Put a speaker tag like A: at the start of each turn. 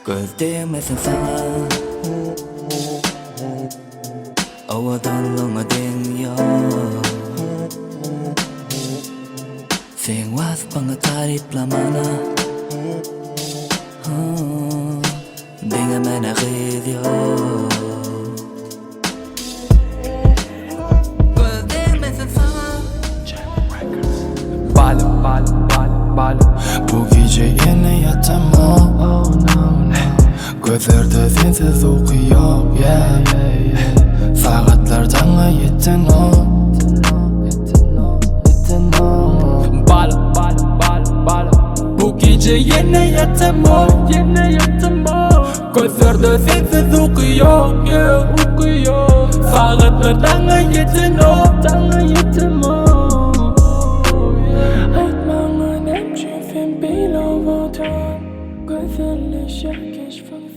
A: Goz Degmesin sana Ovadan långa dünya Sen vas bana tariflamana Dinlemene gidiyor Goz Degmesin sana
B: Balım Bu gece yine yatamam Gözlerde sensiz okuyor Saatler tanga yettin o Balım Bu gece yine yatamam Gözlerde sensiz okuyor Saatler tanga yettin o
C: Aytmaňa näçe fen beýle bolan, gözelle şerkeş fan